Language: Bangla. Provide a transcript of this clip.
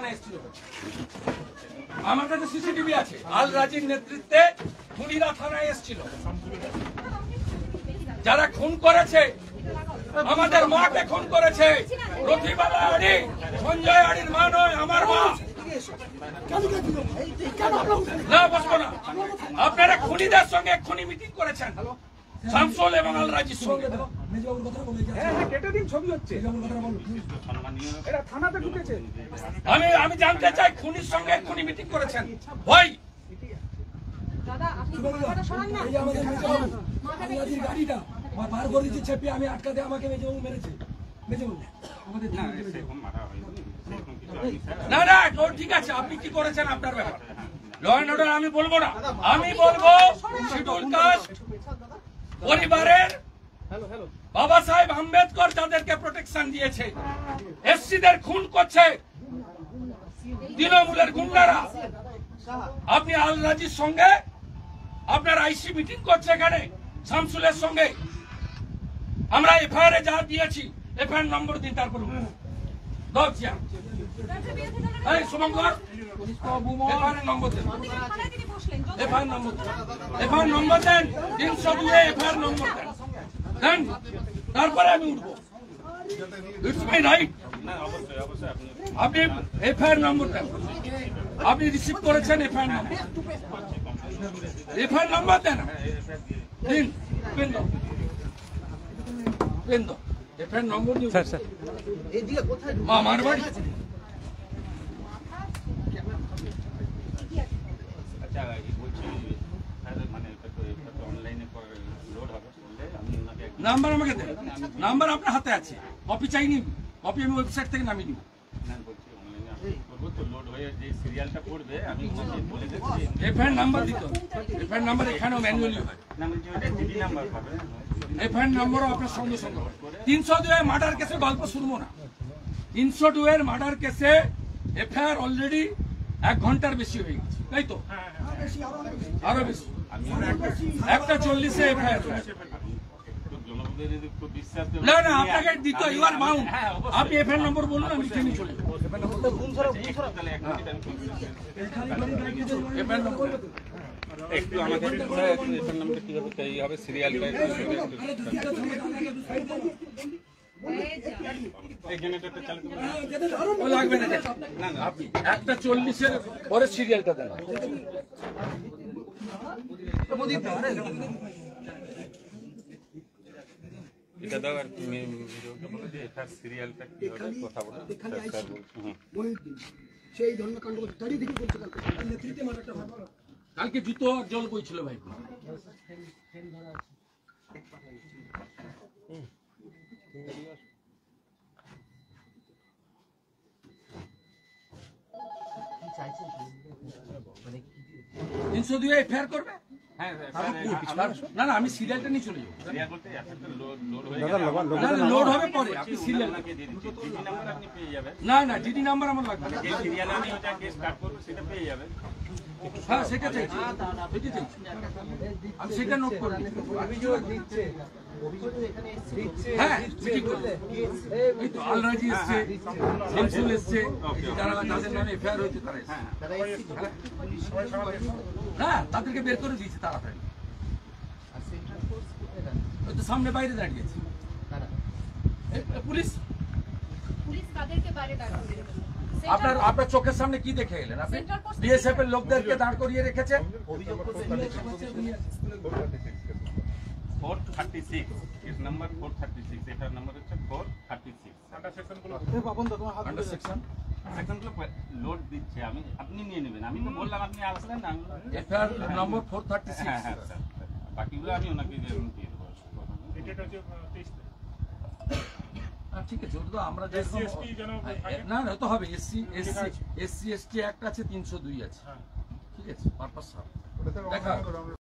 থানায় এসেছিল। আমার কাছে সিসিটিভি আছে। আল রাজির নেতৃত্বে খুনিরা থানায় এসেছিল। যারা খুন করেছে, আমাদের মাকে খুন করেছে, রথিবালা আড়ি, সঞ্জয় আড়ির মা নয়, আমার মা। না বসবো না। আপনারা খুনিদের সঙ্গে খুনি মিটিং করেছেন, শামসুল এবং আল রাজির সঙ্গে। আমি জানতে চাই খুনির সঙ্গে খুনি মিটিং করেছেন ভাই। আমি আটকাতে আমাকে মেরেছে। না না ঠিক আছে, আপনি কি করেছেন আপনার ব্যাপার। ল অ্যান্ড অর্ডার আমি বলবো না। আমি বলবো শিডিউল কাস্ট পরিবারের বাবা সাহেব আম্বেদকর যাদেরকে প্রোটেকশন দিয়েছে, এসসিদের খুন করছে তৃণমূলের গুন্ডারা। আপনি আল রাজির সঙ্গে আপনার আইসি মিটিং করছে এখানে শামসুলের সঙ্গে। আমরা এফআইআর যা দিয়েছি, এফআইআর নম্বর দিন, তারপর শুভঙ্কর এফআইআর নম্বর দেন, এফআইআর নম্বর দেন, এফআইআর নম্বর দেন 302 এফআইআর নম্বর দেন, তারপরে আমি উঠবো। It's my right. আপনি এফআইআর নম্বর দেন। আপনি রিসিভ করেছেন এফআইআর নম্বর, এফআইআর নম্বর দেন, দিন পেন দাও, পেন দাও, এফআইআর নম্বর দিন। স্যার স্যার এইদিকে কোথায় মামার বাড়ি? আচ্ছা বলছি মানে অনলাইনে লোড হবে, আমি ওনাকে নাম্বার আমাকে দেন। নাম্বার আপনার হাতে আছে, কপি চাইনি, কপি আমি ওয়েবসাইট থেকে নামিয়ে নিব। এফআইআর নাম্বার দিতে হবে, এফআইআর নাম্বার এখানেও ম্যানুয়ালি হয়। এফআইআর নাম্বারও আপনার সঙ্গে সঙ্গে হয়। 302 মার্ডার কেসে গল্প শুনবো না। 302 মার্ডার কেসে এফআইআর অলরেডি 1 ঘন্টার বেশি হয়ে গেছে, তাই তো? আরো বেশি, 1:40 এফআইআর। না না আপনাকে দিতে, ইউ আর বাউন্ড। আপনি এফআইআর নম্বর বলুন, আমি লিখে নিয়ে চলে যাবো। এফআইআর নম্বর একটু আমাকে এফআইআর নম্বর কিভাবে চাই হবে, সিরিয়াল লাগবে না। না না আপনি 1:40 পরে সিরিয়ালটা দেন। এটা দাও আর সিরিয়ালটা কি হবে কথা বলে সেই ধর্মকাণ্ড দাঁড়িয়ে দিকে বলতে নেতৃত্বে মারাটা কালকে জুতো আর জল বইছিল ভাই। এফআইআর করবে? না না আমি সিরিয়ালটা নিয়ে চলে যাবো। লোড হবে পরে, আপনি সিরিয়াল না না ডিডি নাম্বার আমার লাগবে। হ্যাঁ সেটা চাইছি, আমি সেটা নোট করে হ্যাঁ মিটিং করবো। এই তো আল রাজি এসছে, শামসুল এসছে, যারা যাদের নামে এফআইআর হয়েছে তারা এসছে। হ্যাঁ তাদেরকে বের করে দিয়েছে তাড়াতাড়ি। ওই তো সামনে বাইরে দাঁড়িয়েছে পুলিশ। আপনার চোখের সামনে কি দেখে এলেন? আপনি বিএসএফ এর লোকদেরকে দাঁড় করিয়ে রেখেছেন। 436 এর নাম্বার 436, এটার নাম্বার হচ্ছে 436। আন্ডার সেকশনগুলো আন্ডার সেকশনগুলো লোড দিচ্ছে, আপনি নিয়ে নেবেন। আমি তো বললাম আপনি আসলেন না, এটার নম্বর 436। হ্যাঁ হ্যাঁ স্যার, বাকিগুলো আমি ওনাকে দিয়ে দেবো। এটা হচ্ছে 23। ঠিক আছে, ওটা তো আমরা না না তো হবে। এসসি এসটি অ্যাক্ট আছে, 302 আছে, ঠিক আছে, পারপাস দেখা